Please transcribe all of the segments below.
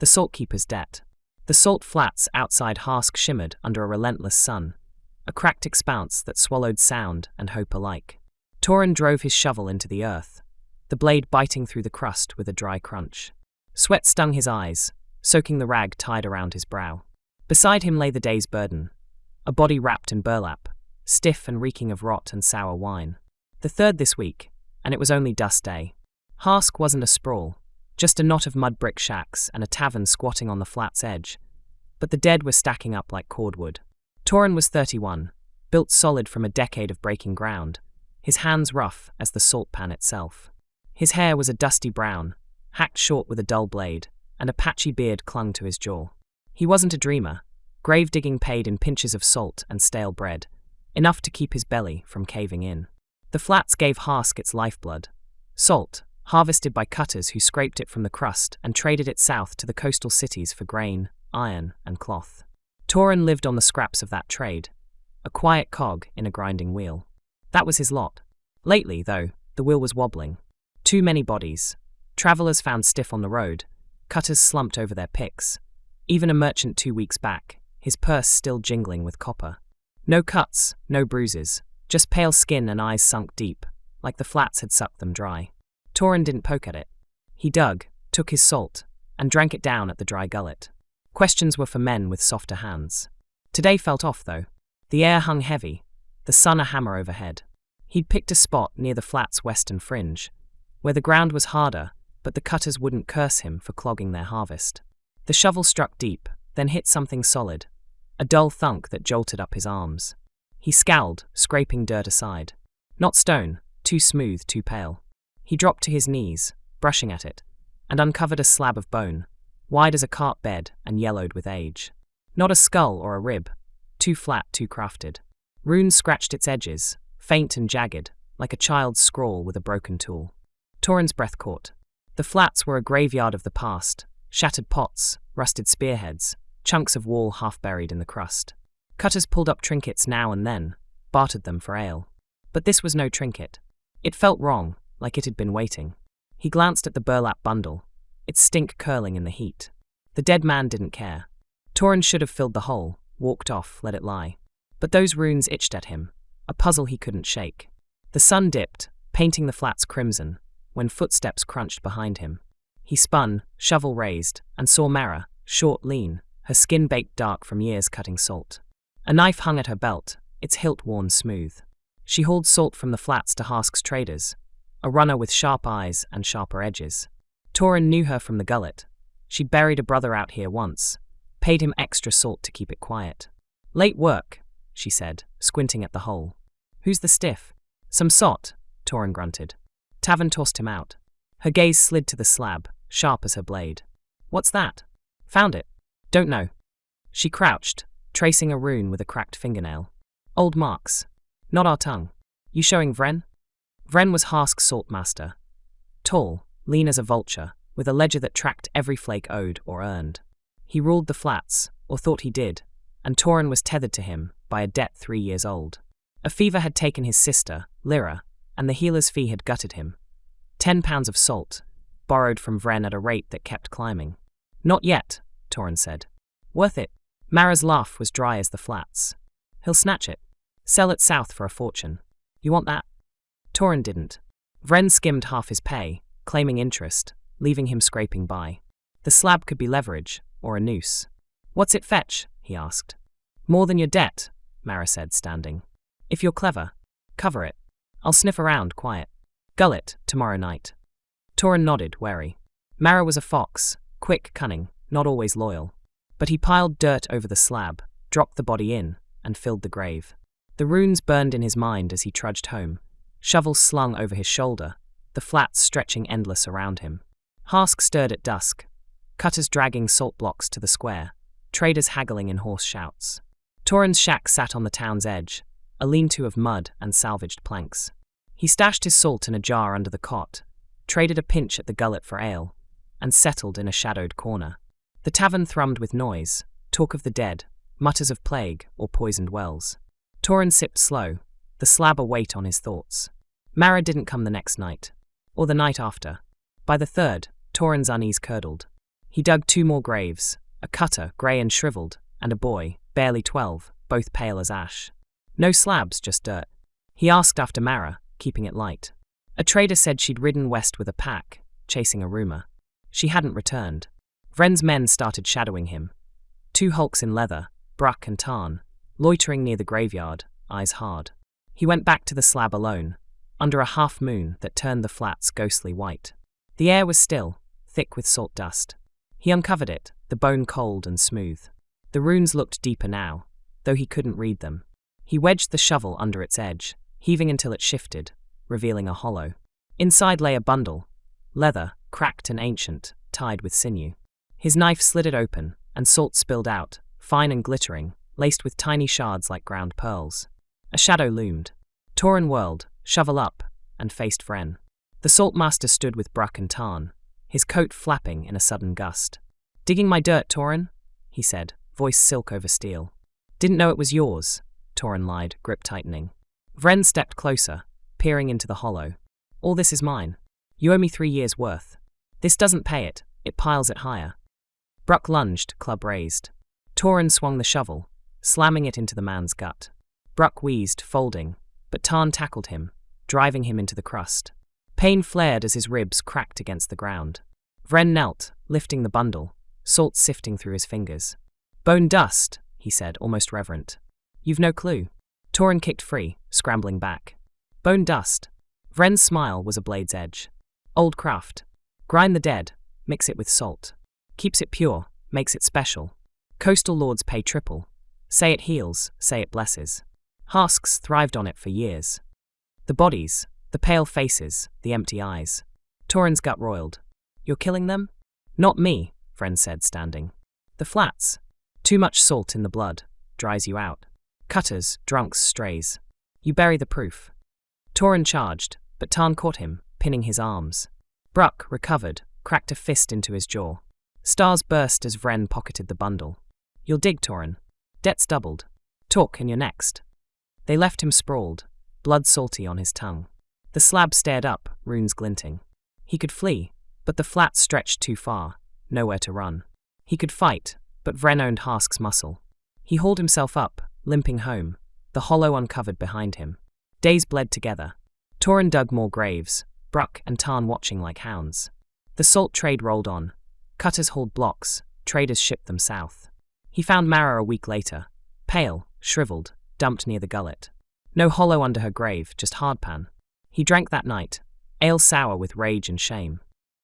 The Saltkeeper's debt. The salt flats outside Harsk shimmered under a relentless sun, a cracked expanse that swallowed sound and hope alike. Toren drove his shovel into the earth, the blade biting through the crust with a dry crunch. Sweat stung his eyes, soaking the rag tied around his brow. Beside him lay the day's burden, a body wrapped in burlap, stiff and reeking of rot and sour wine. The third this week, and it was only dust day. Harsk wasn't a sprawl, just a knot of mud brick shacks and a tavern squatting on the flat's edge, but the dead were stacking up like cordwood. Toren was 31, built solid from a decade of breaking ground, his hands rough as the salt pan itself. His hair was a dusty brown, hacked short with a dull blade, and a patchy beard clung to his jaw. He wasn't a dreamer, grave-digging paid in pinches of salt and stale bread, enough to keep his belly from caving in. The flats gave Harsk its lifeblood. Salt, harvested by cutters who scraped it from the crust and traded it south to the coastal cities for grain, iron, and cloth. Toren lived on the scraps of that trade, a quiet cog in a grinding wheel. That was his lot. Lately, though, the wheel was wobbling. Too many bodies. Travelers found stiff on the road, cutters slumped over their picks. Even a merchant 2 weeks back, his purse still jingling with copper. No cuts, no bruises, just pale skin and eyes sunk deep, like the flats had sucked them dry. Toren didn't poke at it. He dug, took his salt, and drank it down at the dry gullet. Questions were for men with softer hands. Today felt off, though. The air hung heavy, the sun a hammer overhead. He'd picked a spot near the flat's western fringe, where the ground was harder, but the cutters wouldn't curse him for clogging their harvest. The shovel struck deep, then hit something solid, a dull thunk that jolted up his arms. He scowled, scraping dirt aside. Not stone, too smooth, too pale. He dropped to his knees, brushing at it, and uncovered a slab of bone, wide as a cart bed and yellowed with age. Not a skull or a rib, too flat, too crafted. Runes scratched its edges, faint and jagged, like a child's scrawl with a broken tool. Toren's breath caught. The flats were a graveyard of the past, shattered pots, rusted spearheads, chunks of wall half buried in the crust. Cutters pulled up trinkets now and then, bartered them for ale. But this was no trinket. It felt wrong, like it had been waiting. He glanced at the burlap bundle, its stink curling in the heat. The dead man didn't care. Toren should have filled the hole, walked off, let it lie. But those runes itched at him, a puzzle he couldn't shake. The sun dipped, painting the flats crimson, when footsteps crunched behind him. He spun, shovel raised, and saw Mara, short, lean, her skin baked dark from years cutting salt. A knife hung at her belt, its hilt worn smooth. She hauled salt from the flats to Harsk's traders, a runner with sharp eyes and sharper edges. Toren knew her from the gullet. She'd buried a brother out here once, paid him extra salt to keep it quiet. "Late work," she said, squinting at the hole. "Who's the stiff?" "Some sot," Toren grunted. Tavern tossed him out. Her gaze slid to the slab, sharp as her blade. "What's that?" "Found it." "Don't know." She crouched, tracing a rune with a cracked fingernail. "Old marks. Not our tongue. You showing Vren?" Vren was Harsk's saltmaster. Tall, lean as a vulture, with a ledger that tracked every flake owed or earned. He ruled the flats, or thought he did, and Toren was tethered to him by a debt 3 years old. A fever had taken his sister, Lyra, and the healer's fee had gutted him. 10 pounds of salt, borrowed from Vren at a rate that kept climbing. "Not yet," Toren said. "Worth it." Mara's laugh was dry as the flats. "He'll snatch it. Sell it south for a fortune. You want that?" Toren didn't. Vren skimmed half his pay, claiming interest, leaving him scraping by. The slab could be leverage, or a noose. "What's it fetch?" he asked. "More than your debt," Mara said, standing. "If you're clever, cover it. I'll sniff around quiet. Gullet, tomorrow night." Toren nodded, wary. Mara was a fox, quick, cunning, not always loyal. But he piled dirt over the slab, dropped the body in, and filled the grave. The runes burned in his mind as he trudged home, shovel slung over his shoulder, the flats stretching endless around him. Harsk stirred at dusk, cutters dragging salt blocks to the square, traders haggling in hoarse shouts. Toren's shack sat on the town's edge, a lean-to of mud and salvaged planks. He stashed his salt in a jar under the cot, traded a pinch at the gullet for ale, and settled in a shadowed corner. The tavern thrummed with noise, talk of the dead, mutters of plague or poisoned wells. Toren sipped slow, the slab a weight on his thoughts. Mara didn't come the next night, or the night after. By the third, Toren's unease curdled. He dug 2 more graves, a cutter, grey and shriveled, and a boy, barely 12, both pale as ash. No slabs, just dirt. He asked after Mara, keeping it light. A trader said she'd ridden west with a pack, chasing a rumour. She hadn't returned. Vren's men started shadowing him. 2 hulks in leather, Bruck and Tarn, loitering near the graveyard, eyes hard. He went back to the slab alone, under a half-moon that turned the flats ghostly white. The air was still, thick with salt dust. He uncovered it, the bone cold and smooth. The runes looked deeper now, though he couldn't read them. He wedged the shovel under its edge, heaving until it shifted, revealing a hollow. Inside lay a bundle, leather, cracked and ancient, tied with sinew. His knife slid it open, and salt spilled out, fine and glittering, laced with tiny shards like ground pearls. A shadow loomed. Toren whirled, shovel up, and faced Vren. The saltmaster stood with Bruck and Tarn, his coat flapping in a sudden gust. "Digging my dirt, Toren?" he said, voice silk over steel. "Didn't know it was yours," Toren lied, grip tightening. Vren stepped closer, peering into the hollow. "All this is mine. You owe me 3 years' worth. This doesn't pay it, it piles it higher." Bruck lunged, club raised. Toren swung the shovel, slamming it into the man's gut. Bruck wheezed, folding, but Tarn tackled him, driving him into the crust. Pain flared as his ribs cracked against the ground. Vren knelt, lifting the bundle, salt sifting through his fingers. "Bone dust," he said, almost reverent. "You've no clue." Toren kicked free, scrambling back. "Bone dust." Vren's smile was a blade's edge. "Old craft. Grind the dead, mix it with salt. Keeps it pure, makes it special. Coastal lords pay triple. Say it heals, say it blesses. Harsks thrived on it for years." The bodies, the pale faces, the empty eyes. Toren's gut roiled. "You're killing them?" "Not me," Vren said, standing. "The flats. Too much salt in the blood. Dries you out. Cutters, drunks, strays. You bury the proof." Toren charged, but Tarn caught him, pinning his arms. Bruck, recovered, cracked a fist into his jaw. Stars burst as Vren pocketed the bundle. "You'll dig, Toren. Debt's doubled. Talk and you're next." They left him sprawled, blood salty on his tongue. The slab stared up, runes glinting. He could flee, but the flats stretched too far, nowhere to run. He could fight, but Vren owned Harsk's muscle. He hauled himself up, limping home, the hollow uncovered behind him. Days bled together. Toren dug more graves, Bruck and Tarn watching like hounds. The salt trade rolled on. Cutters hauled blocks, traders shipped them south. He found Mara a week later, pale, shriveled, dumped near the gullet. No hollow under her grave, just hardpan. He drank that night, ale sour with rage and shame.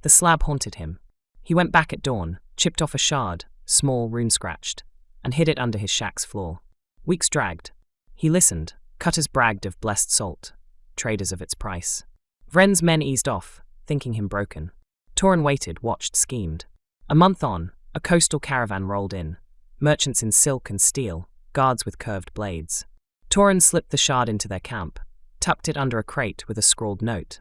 The slab haunted him. He went back at dawn, chipped off a shard, small, rune-scratched, and hid it under his shack's floor. Weeks dragged. He listened. Cutters bragged of blessed salt, traders of its price. Vren's men eased off, thinking him broken. Toren waited, watched, schemed. A month on, a coastal caravan rolled in, merchants in silk and steel, guards with curved blades. Toren slipped the shard into their camp, tucked it under a crate with a scrawled note.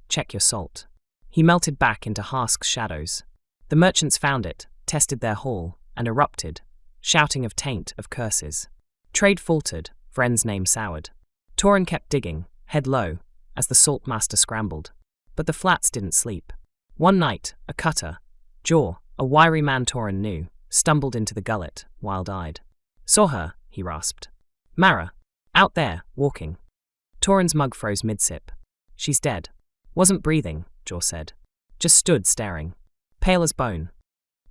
"Check your salt." He melted back into Harsk's shadows. The merchants found it, tested their haul, and erupted, shouting of taint, of curses. Trade faltered, Vren's name soured. Toren kept digging, head low, as the saltmaster scrambled. But the flats didn't sleep. One night, a cutter, Jaw, a wiry man Toren knew, stumbled into the gullet, wild-eyed. "Saw her," he rasped. "Mara. Out there, walking." Toren's mug froze mid-sip. "She's dead." "Wasn't breathing," Jaw said. "Just stood staring. Pale as bone."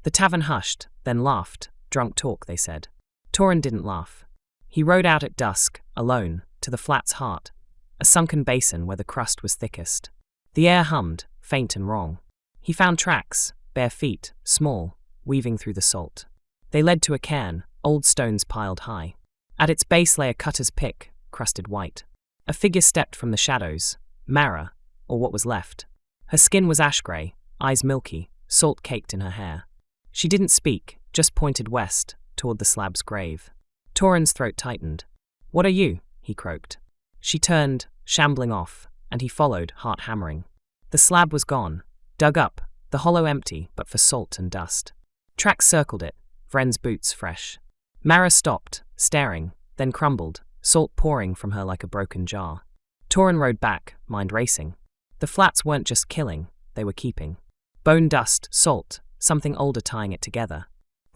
The tavern hushed, then laughed. "Drunk talk," they said. Toren didn't laugh. He rode out at dusk, alone, to the flat's heart, a sunken basin where the crust was thickest. The air hummed, faint and wrong. He found tracks, bare feet, small, weaving through the salt. They led to a cairn, old stones piled high. At its base lay a cutter's pick, crusted white. A figure stepped from the shadows, Mara, or what was left. Her skin was ash-grey, eyes milky, salt caked in her hair. She didn't speak, just pointed west, toward the slab's grave. Toren's throat tightened. "What are you?" he croaked. She turned, shambling off, and he followed, heart hammering. The slab was gone, dug up, the hollow empty but for salt and dust. Tracks circled it, Vren's boots fresh. Mara stopped, staring, then crumbled, salt pouring from her like a broken jar. Toren rode back, mind racing. The flats weren't just killing, they were keeping. Bone dust, salt, something older tying it together.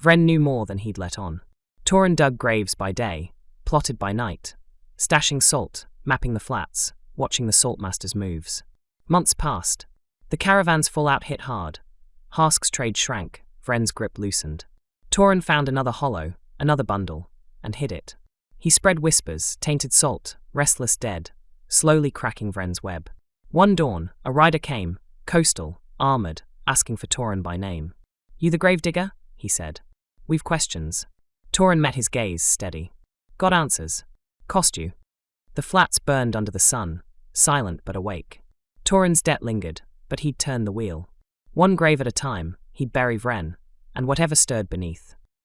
Vren knew more than he'd let on. Toren dug graves by day, plotted by night, stashing salt, mapping the flats, watching the saltmaster's moves. Months passed. The caravan's fallout hit hard. Harsk's trade shrank, Vren's grip loosened. Toren found another hollow, another bundle, and hid it. He spread whispers, tainted salt, restless dead, slowly cracking Vren's web. One dawn, a rider came, coastal, armored, asking for Toren by name. "You the gravedigger?" he said. "We've questions." Toren met his gaze, steady. "Got answers. Cost you." The flats burned under the sun, silent but awake. Toren's debt lingered, but he'd turn the wheel. One grave at a time, he'd bury Vren, and whatever stirred beneath.